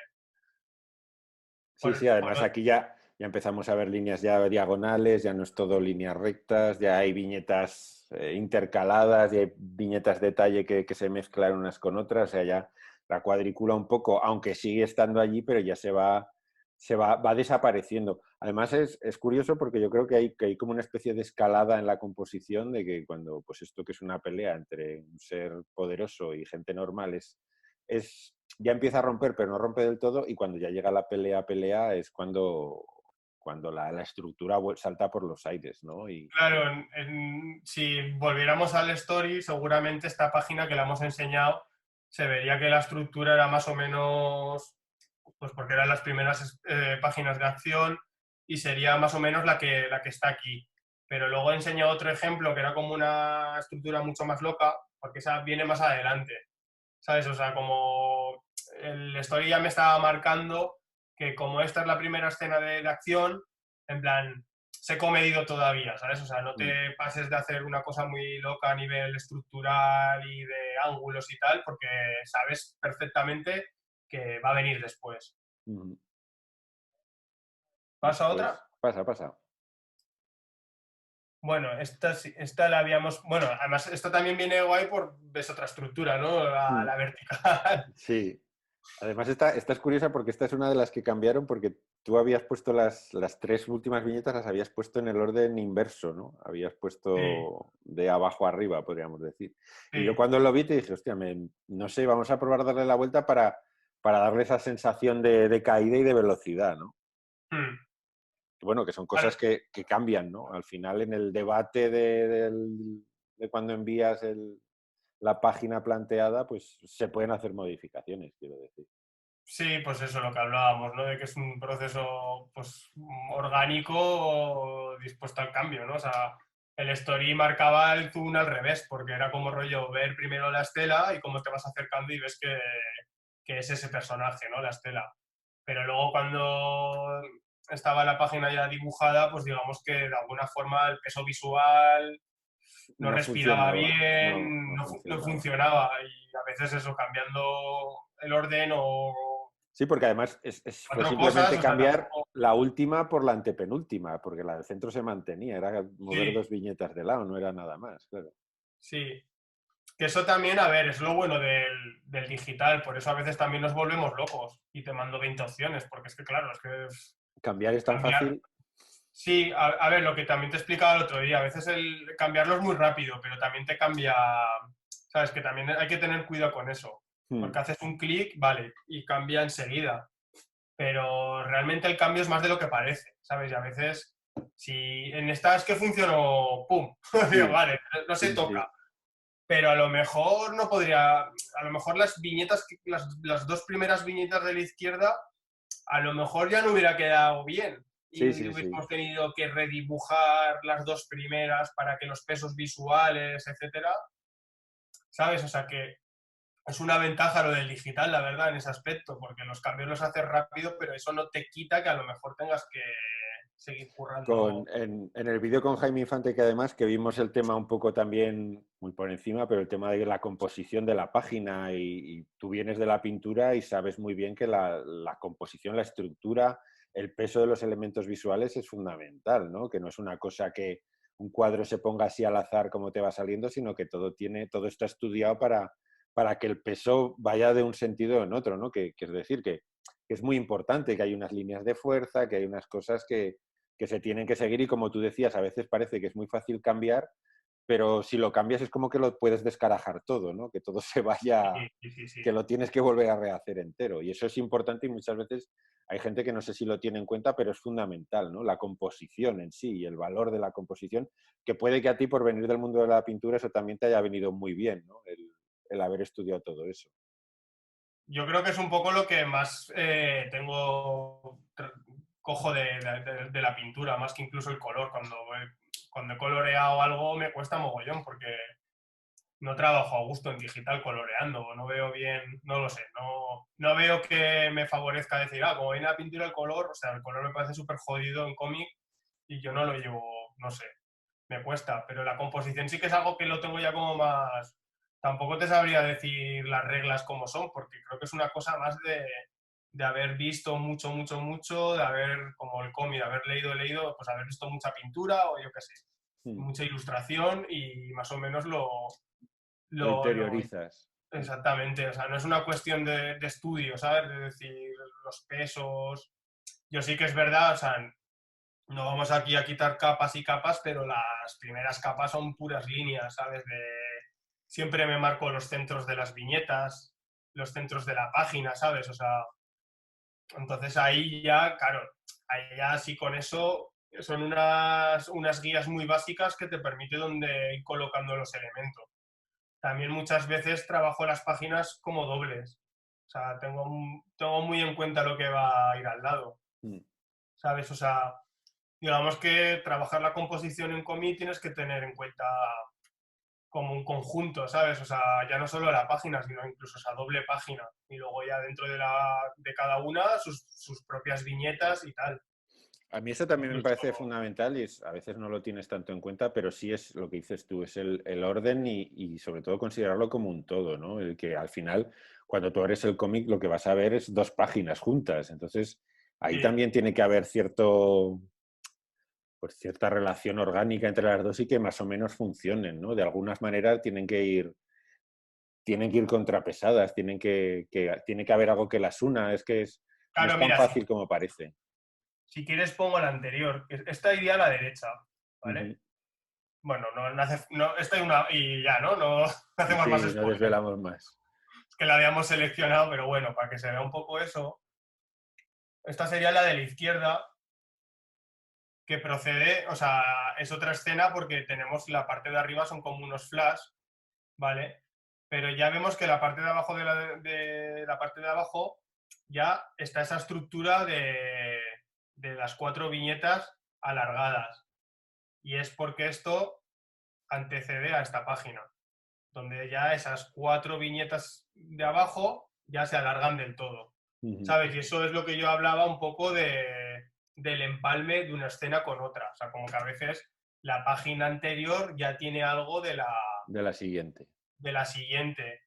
Sí, sí, Por además aquí ya empezamos a ver líneas ya diagonales, ya no es todo líneas rectas, ya hay viñetas intercaladas, ya hay viñetas detalle que se mezclan unas con otras, o sea, ya la cuadrícula un poco, aunque sigue estando allí, pero ya va desapareciendo. Además es curioso porque yo creo que hay como una especie de escalada en la composición de que cuando, pues esto que es una pelea entre un ser poderoso y gente normal ya empieza a romper, pero no rompe del todo, y cuando ya llega la pelea es cuando la estructura salta por los aires, ¿no? claro, si volviéramos al story, seguramente esta página que la hemos enseñado se vería que la estructura era más o menos, pues porque eran las primeras páginas de acción y sería más o menos la que está aquí. Pero luego he enseñado otro ejemplo que era como una estructura mucho más loca, porque esa viene más adelante, ¿sabes? O sea, como el story ya me estaba marcando que como esta es la primera escena de acción, en plan, sé comedido todavía, ¿sabes? O sea, no Mm, te pases de hacer una cosa muy loca a nivel estructural y de ángulos y tal, porque sabes perfectamente que va a venir después. mm. ¿Pasa Después, otra? pasa. Bueno, esta la habíamos. Bueno, además, esta también viene guay por. Ves otra estructura, ¿no? Mm, La vertical. sí. Además, esta es curiosa porque esta es una de las que cambiaron porque tú habías puesto las tres últimas viñetas, las habías puesto en el orden inverso, ¿no? Habías Sí, puesto de abajo a arriba, podríamos decir. Y yo sí. cuando lo vi te dije, hostia, no sé, vamos a probar darle la vuelta para darle esa sensación de caída y de velocidad, ¿no? Mm. Bueno, que son Claro, cosas que cambian, ¿no? Al final, en el debate de cuando envías la página planteada, pues se pueden hacer modificaciones, quiero decir. sí, pues eso, lo que hablábamos, ¿no? De que es un proceso, pues, orgánico dispuesto al cambio, ¿no? O sea, el story marcaba el zoom al revés, porque era como rollo ver primero la estela y cómo te vas acercando y ves que es ese personaje, ¿no? La estela. Pero luego cuando estaba la página ya dibujada, pues digamos que de alguna forma el peso visual no No respiraba funcionaba, bien, no no funcionaba. funcionaba y a veces eso, cambiando el orden o Sí, porque además fue cuatro cosas, simplemente o sea, cambiar tampoco. la última por la antepenúltima, porque la del centro se mantenía, era mover Sí, dos viñetas de lado, no era nada más, claro. sí. Que eso también, a ver, es lo bueno del digital, por eso a veces también nos volvemos locos y te mando 20 opciones, porque es que, claro, es que Cambiar es tan cambiar. fácil. Sí, a ver, lo que también te explicaba el otro día, a veces el cambiarlo es muy rápido, pero también te cambia, sabes, que también hay que tener cuidado con eso, Hmm, porque haces un clic, vale, y cambia enseguida, pero realmente el cambio es más de lo que parece, ¿sabes? Y a veces, si en esta es que funcionó, ¡pum! Digo, sí, vale, no se sí, toca, sí, pero a lo mejor no podría, a lo mejor las viñetas, las dos primeras viñetas de la izquierda, a lo mejor ya no hubiera quedado bien sí, y sí, sí. hubiéramos tenido que redibujar las dos primeras para que los pesos visuales, etcétera, ¿sabes? O sea que es una ventaja lo del digital, la verdad, en ese aspecto, porque los cambios los haces rápido, pero eso no te quita que a lo mejor tengas que seguir currando. En el vídeo con Jaime Infante, que además que vimos el tema un poco también muy por encima, pero el tema de la composición de la página y tú vienes de la pintura y sabes muy bien que la composición, la estructura, el peso de los elementos visuales es fundamental, ¿no? Que no es una cosa que un cuadro se ponga así al azar como te va saliendo, sino que todo está estudiado para que el peso vaya de un sentido en otro, ¿no? Que es decir, que es muy importante, que hay unas líneas de fuerza, que hay unas cosas que se tienen que seguir y como tú decías, a veces parece que es muy fácil cambiar, pero si lo cambias es como que lo puedes descarajar todo, ¿no? Que todo se vaya, Sí, sí, sí, que sí. lo tienes que volver a rehacer entero. Y eso es importante y muchas veces hay gente que no sé si lo tiene en cuenta, pero es fundamental, ¿no? La composición en sí y el valor de la composición, que puede que a ti por venir del mundo de la pintura eso también te haya venido muy bien, ¿no? El haber estudiado todo eso. Yo creo que es un poco lo que más cojo de la pintura, más que incluso el color. Cuando he coloreado algo me cuesta mogollón porque no trabajo a gusto en digital coloreando, no veo bien, no lo sé, no veo que me favorezca decir, como viene la pintura el color, o sea, el color me parece súper jodido en cómic y yo no lo llevo, no sé, me cuesta, pero la composición sí que es algo que lo tengo ya como más. Tampoco te sabría decir las reglas como son, porque creo que es una cosa más de haber visto mucho, mucho, mucho, de haber, como el cómic, de haber leído, pues haber visto mucha pintura o yo qué sé, Mm. mucha ilustración y más o menos Lo lo interiorizas. exactamente. O sea, no es una cuestión de estudio, ¿sabes? De decir los pesos. Yo sí que es verdad, o sea, no vamos aquí a quitar capas y capas, pero las primeras capas son puras líneas, ¿sabes? Siempre me marco los centros de las viñetas, los centros de la página, ¿sabes? O sea, entonces ahí ya, claro, ahí ya sí con eso son unas guías muy básicas que te permite donde ir colocando los elementos. También muchas veces trabajo las páginas como dobles. O sea, tengo muy en cuenta lo que va a ir al lado, Mm. ¿sabes? O sea, digamos que trabajar la composición en commit tienes que tener en cuenta como un conjunto, ¿sabes? O sea, ya no solo la página, sino incluso esa doble página. Y luego ya dentro de cada una sus propias viñetas y tal. A mí eso también me Incluso, parece fundamental y a veces no lo tienes tanto en cuenta, pero sí es lo que dices tú, es el orden y sobre todo considerarlo como un todo, ¿no? El que al final, cuando tú abres el cómic, lo que vas a ver es dos páginas juntas. Entonces, ahí sí, también tiene que haber pues cierta relación orgánica entre las dos y que más o menos funcionen, ¿no? De algunas maneras tienen que ir contrapesadas, tiene que haber algo que las una, no Claro, es tan mira, fácil como parece. si quieres pongo la anterior. Esta iría a la derecha, Ujú. ¿vale? Bueno, no hace, no, esta es una, y ya, ¿no? No hacemos más Sí, no spoilers. desvelamos más. Es que la habíamos seleccionado, pero bueno, para que se vea un poco eso. Esta sería la de la izquierda, que procede, o sea, es otra escena porque tenemos la parte de arriba son como unos flash, ¿vale? Pero ya vemos que la parte de abajo de la parte de abajo ya está esa estructura de las 4 viñetas alargadas. Y es porque esto antecede a esta página, donde ya esas 4 viñetas de abajo ya se alargan del todo. Ujú. ¿Sabes? Y eso es lo que yo hablaba un poco del empalme de una escena con otra. O sea, como que a veces la página anterior ya tiene algo De la siguiente. de la siguiente.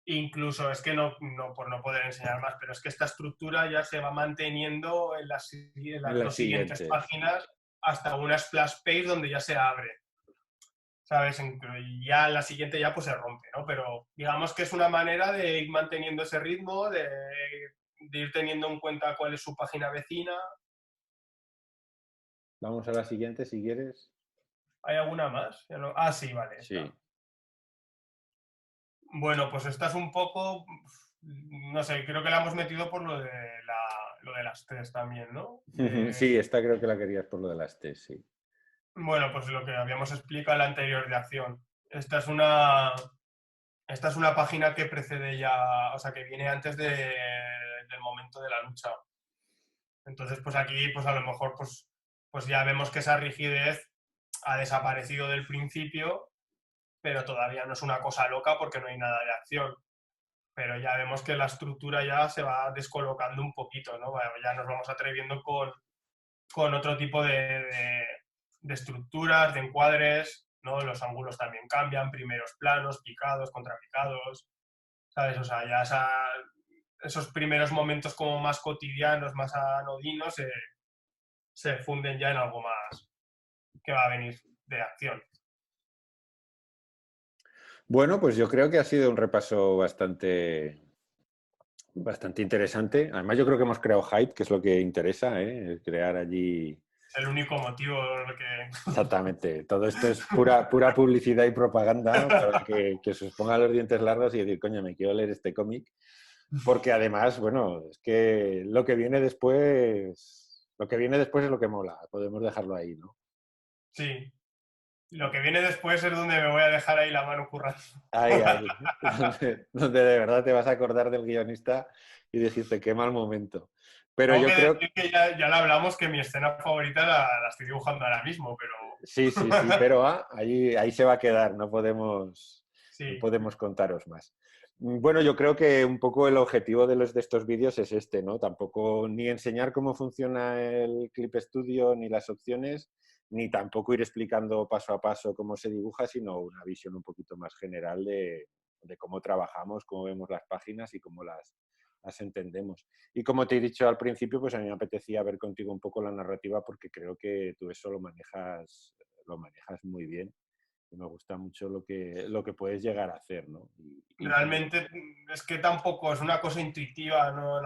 Incluso es que por no poder enseñar más, pero es que esta estructura ya se va manteniendo en En las la dos siguientes siguiente. páginas hasta una splash page donde ya se abre. ¿Sabes? Y ya la siguiente ya pues se rompe, ¿no? Pero digamos que es una manera de ir manteniendo ese ritmo, de ir teniendo en cuenta cuál es su página vecina. Vamos a la siguiente si quieres. ¿Hay alguna más? Ah, sí, vale, Sí. esta. Bueno, pues esta es un poco, no sé, creo que la hemos metido por lo de las tres también, ¿no? Sí, esta creo que la querías por lo de las T, sí. Bueno, pues lo que habíamos explicado en la anterior de acción. Esta es una página que precede ya, o sea, que viene antes del momento de la lucha. Entonces, pues aquí, pues a lo mejor, pues ya vemos que esa rigidez ha desaparecido del principio, pero todavía no es una cosa loca porque no hay nada de acción. Pero ya vemos que la estructura ya se va descolocando un poquito, ¿no? Ya nos vamos atreviendo con otro tipo de estructuras, de encuadres, ¿no? Los ángulos también cambian, primeros planos, picados, contrapicados, ¿sabes? O sea, ya esos primeros momentos como más cotidianos, más anodinos, se funden ya en algo más que va a venir de acción. Bueno, pues yo creo que ha sido un repaso bastante interesante. Además, yo creo que hemos creado hype, que es lo que interesa, ¿eh? El crear allí. Es el único motivo que... Exactamente. Todo esto es pura publicidad y propaganda para que se os pongan los dientes largos y decir, coño, me quiero leer este cómic. Porque además, bueno, es que lo que viene después es lo que mola. Podemos dejarlo ahí, ¿no? Sí, lo que viene después es donde me voy a dejar ahí la mano currando. Ahí, ahí. Donde de verdad te vas a acordar del guionista y dijiste, qué mal momento. Pero Tengo yo que creo, decir que ya la hablamos, que mi escena favorita la estoy dibujando ahora mismo, pero sí, pero ahí se va a quedar, no sí, podemos contaros más. Bueno, yo creo que un poco el objetivo de estos vídeos es este, ¿no? Tampoco ni enseñar cómo funciona el Clip Studio ni las opciones, ni tampoco ir explicando paso a paso cómo se dibuja, sino una visión un poquito más general de cómo trabajamos, cómo vemos las páginas y cómo las entendemos. Y como te he dicho al principio, pues a mí me apetecía ver contigo un poco la narrativa porque creo que tú eso lo manejas muy bien y me gusta mucho lo que puedes llegar a hacer, ¿no? realmente es que tampoco es una cosa intuitiva, ¿no?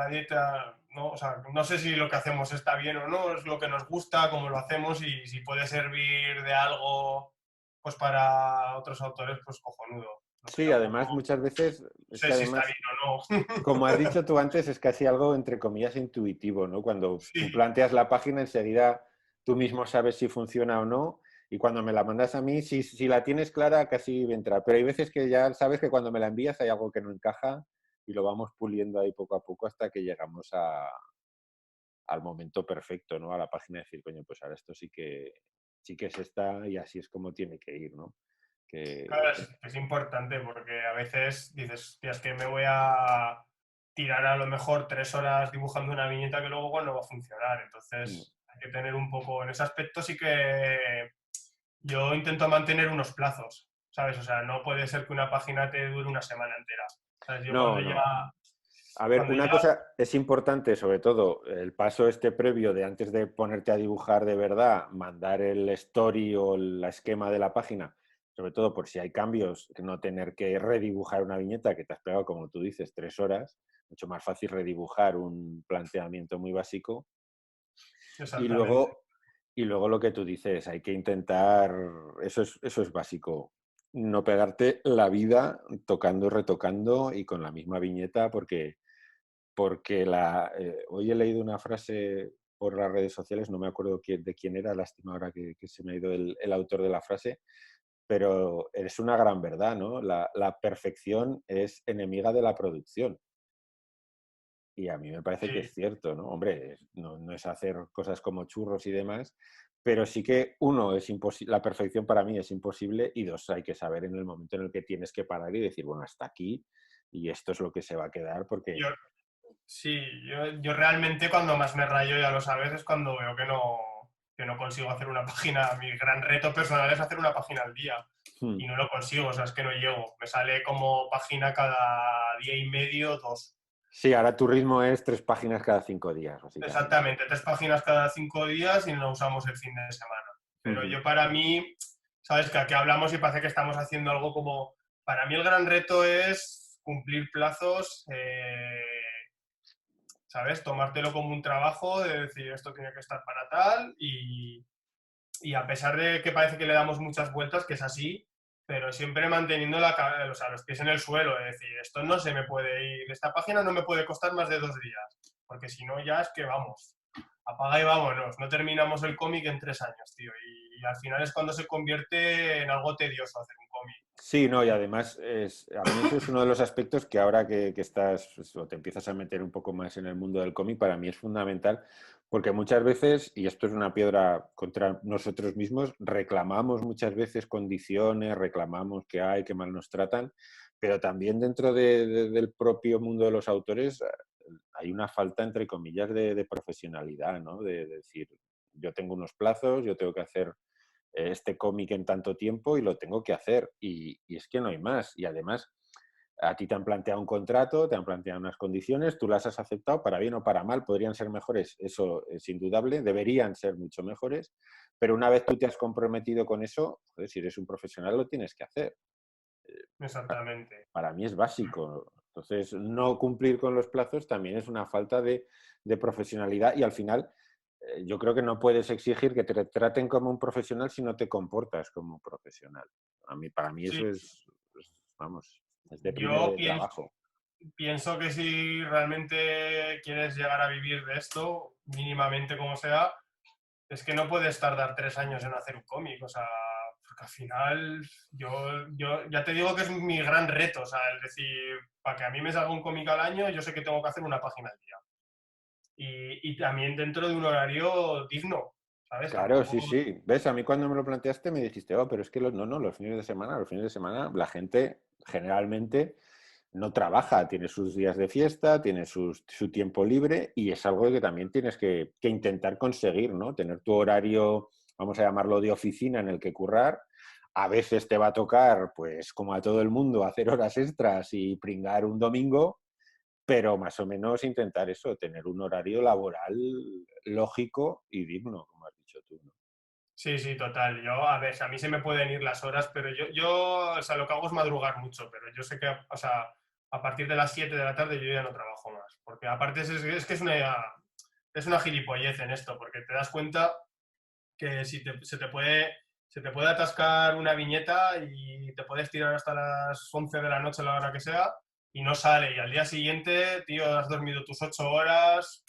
¿no? O sea, no sé si lo que hacemos está bien o no, es lo que nos gusta, cómo lo hacemos y si puede servir de algo pues para otros autores, pues cojonudo. No sé, Sí, tampoco además muchas veces, es sé que si está además, bien o no. como has dicho tú antes, es casi algo entre comillas intuitivo, ¿no? Cuando tú Sí, planteas la página, enseguida tú mismo sabes si funciona o no. Y cuando me la mandas a mí, si la tienes clara, casi entra. Pero hay veces que ya sabes que cuando me la envías hay algo que no encaja y lo vamos puliendo ahí poco a poco hasta que llegamos al momento perfecto, ¿no? A la página de decir, coño, pues ahora esto sí que es esta y así es como tiene que ir, ¿no? claro, Que, es importante porque a veces dices, hostia, es que me voy a tirar a lo mejor 3 horas dibujando una viñeta que luego igual no va a funcionar. mm, Entonces hay que tener un poco, en ese aspecto sí que yo intento mantener unos plazos, ¿sabes? O sea, no puede ser que una página te dure una semana entera. ¿Sabes? Yo cuando no, ya no. A ver, Cuando una ya, cosa es importante, sobre todo el paso este previo de antes de ponerte a dibujar de verdad, mandar el story o el esquema de la página, sobre todo por si hay cambios, no tener que redibujar una viñeta que te has pegado, como tú dices, 3 horas, mucho más fácil redibujar un planteamiento muy básico. Y exactamente. luego, y luego lo que tú dices, hay que intentar, eso es básico, no pegarte la vida tocando, retocando y con la misma viñeta, porque hoy he leído una frase por las redes sociales, no me acuerdo de quién era, lástima ahora que se me ha ido el autor de la frase, pero es una gran verdad, ¿no? La perfección es enemiga de la producción. Y a mí me parece que Sí, es cierto, ¿no? Hombre, no es hacer cosas como churros y demás, pero sí que uno, es imposible, la perfección para mí es imposible y dos, hay que saber en el momento en el que tienes que parar y decir, bueno, hasta aquí y esto es lo que se va a quedar porque... yo, sí, yo realmente cuando más me rayo, ya lo sabes, es cuando veo que no consigo hacer una página. Mi gran reto personal es hacer una página al día Hmm. y no lo consigo, o sea, es que no llego. Me sale como página cada día y medio, dos. Sí, ahora tu ritmo es 3 páginas cada 5 días, básicamente. Exactamente, 3 páginas cada 5 días y no usamos el fin de semana. Pero Ujú. yo para mí, sabes que aquí hablamos y parece que estamos haciendo algo como, para mí el gran reto es cumplir plazos, ¿sabes? Tomártelo como un trabajo, de decir esto tiene que estar para tal y a pesar de que parece que le damos muchas vueltas, que es así, pero siempre manteniendo o sea, los pies en el suelo, es decir, esto no se me puede ir, esta página no me puede costar más de 2 días, porque si no ya es que vamos, apaga y vámonos, no terminamos el cómic en 3 años, tío, y al final es cuando se convierte en algo tedioso hacer un cómic. Sí, no, y además a mí eso es uno de los aspectos que ahora que estás o te empiezas a meter un poco más en el mundo del cómic, para mí es fundamental, porque muchas veces, y esto es una piedra contra nosotros mismos, reclamamos muchas veces condiciones, reclamamos que hay, que mal nos tratan, pero también dentro del propio mundo de los autores hay una falta, entre comillas, de profesionalidad, ¿no? De decir, yo tengo unos plazos, yo tengo que hacer este cómic en tanto tiempo y lo tengo que hacer. Y es que no hay más. Y además, a ti te han planteado un contrato, te han planteado unas condiciones, tú las has aceptado, para bien o para mal, podrían ser mejores, eso es indudable, deberían ser mucho mejores, pero una vez tú te has comprometido con eso, joder, si eres un profesional lo tienes que hacer. Exactamente. Para mí es básico. Entonces, no cumplir con los plazos también es una falta de profesionalidad y al final yo creo que no puedes exigir que te traten como un profesional si no te comportas como un profesional. Para mí Sí, eso vamos, es de primero yo de trabajo. pienso que si realmente quieres llegar a vivir de esto, mínimamente como sea, es que no puedes tardar 3 años en hacer un cómic, o sea, porque al final yo ya te digo que es mi gran reto, o sea, es decir, para que a mí me salga un cómic al año, yo sé que tengo que hacer una página al día. Y también dentro de un horario digno, ¿sabes? Claro, Tampoco... sí, sí. ¿Ves? A mí cuando me lo planteaste me dijiste, oh, pero es que no, los fines de semana, la gente generalmente no trabaja, tiene sus días de fiesta, tiene su tiempo libre y es algo que también tienes que intentar conseguir, ¿no? Tener tu horario, vamos a llamarlo de oficina en el que currar. A veces te va a tocar, pues como a todo el mundo, hacer horas extras y pringar un domingo, pero más o menos intentar eso, tener un horario laboral lógico y digno, como has dicho tú, ¿no? Sí, sí, total. Yo, a ver, a mí se me pueden ir las horas, pero o sea, lo que hago es madrugar mucho, pero yo sé que, o sea, a partir de las 7 de la tarde yo ya no trabajo más, porque aparte es que es una gilipollez en esto, porque te das cuenta que si se te puede atascar una viñeta y te puedes tirar hasta las 11 de la noche, a la hora que sea, y no sale. Y al día siguiente, tío, has dormido tus 8 horas.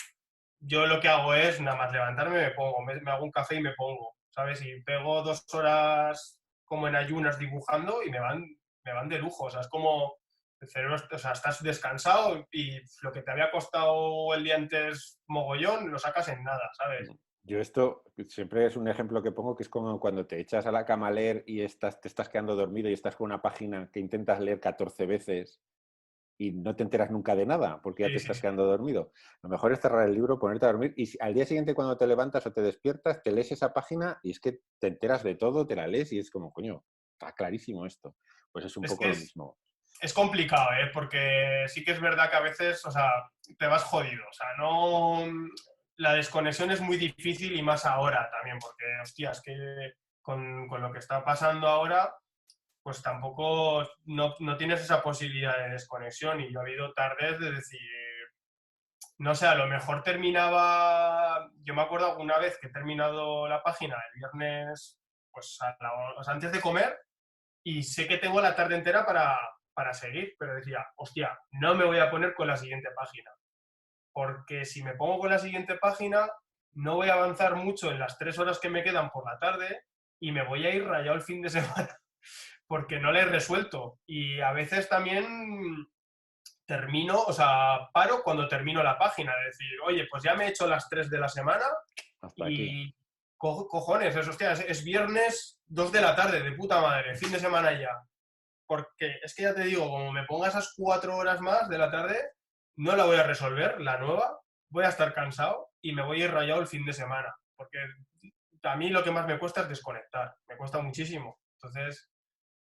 Yo lo que hago es nada más levantarme, me pongo, me hago un café y me pongo, ¿sabes? Y pego 2 horas como en ayunas dibujando y me van de lujo. O sea, es como el cerebro, o sea, estás descansado y lo que te había costado el día antes mogollón, lo sacas en nada, ¿sabes? Yo esto siempre es un ejemplo que pongo que es como cuando te echas a la cama a leer y te estás quedando dormido y estás con una página que intentas leer 14 veces y no te enteras nunca de nada porque ya Sí, te sí, estás sí. quedando dormido. Lo mejor es cerrar el libro, ponerte a dormir y al día siguiente cuando te levantas o te despiertas, te lees esa página y es que te enteras de todo, te la lees y es como, coño, está clarísimo esto. Pues es un Es poco que lo mismo. es complicado, ¿eh? Porque sí que es verdad que a veces, o sea, te vas jodido. O sea, no. La desconexión es muy difícil y más ahora también, porque, hostia, es que con lo que está pasando ahora, pues tampoco no tienes esa posibilidad de desconexión. Y yo ha habido tardes de decir, no sé, a lo mejor terminaba. Yo me acuerdo alguna vez que he terminado la página el viernes, pues o sea, antes de comer y sé que tengo la tarde entera para seguir, pero decía, hostia, no me voy a poner con la siguiente página, porque si me pongo con la siguiente página, no voy a avanzar mucho en las 3 horas que me quedan por la tarde y me voy a ir rayado el fin de semana, porque no le he resuelto. Y a veces también termino, o sea, paro cuando termino la página, de decir, oye, pues ya me he hecho las 3 de la semana Hasta aquí. y cojones, hostia, es viernes 2 de la tarde, de puta madre, fin de semana ya, porque es que ya te digo, como me ponga esas 4 horas más de la tarde, no la voy a resolver, la nueva, voy a estar cansado y me voy a ir rayado el fin de semana, porque a mí lo que más me cuesta es desconectar, me cuesta muchísimo. Entonces,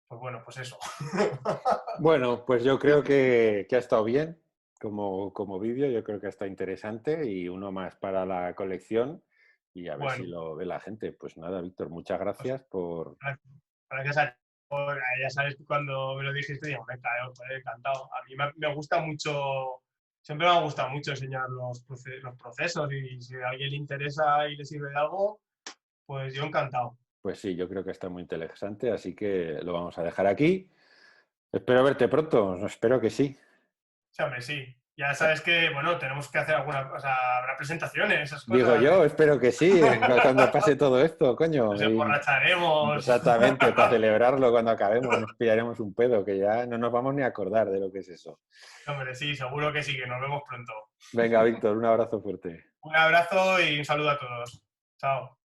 pues bueno, pues eso. Bueno, pues yo creo que ha estado bien como vídeo, yo creo que ha estado interesante y uno más para la colección y a ver si Bueno, lo ve la gente. Pues nada, Víctor, muchas pues gracias por... gracias a ti. Ya sabes, cuando me lo dijiste, digo, me cae, joder, encantado. A mí me gusta mucho, siempre me ha gustado mucho enseñar los procesos y si a alguien le interesa y le sirve de algo, pues yo encantado. Pues sí, yo creo que está muy interesante, así que lo vamos a dejar aquí. Espero verte pronto, espero que sí. Sí, hombre, sí. Ya sabes que, bueno, tenemos que hacer alguna, o sea, habrá presentaciones, esas Digo cosas. yo, espero que sí, cuando pase todo esto, coño. Nos Y emborracharemos. exactamente, para celebrarlo cuando acabemos, nos pillaremos un pedo, que ya no nos vamos ni a acordar de lo que es eso. Hombre, sí, seguro que sí, que nos vemos pronto. Venga, Víctor, un abrazo fuerte. Un abrazo y un saludo a todos. Chao.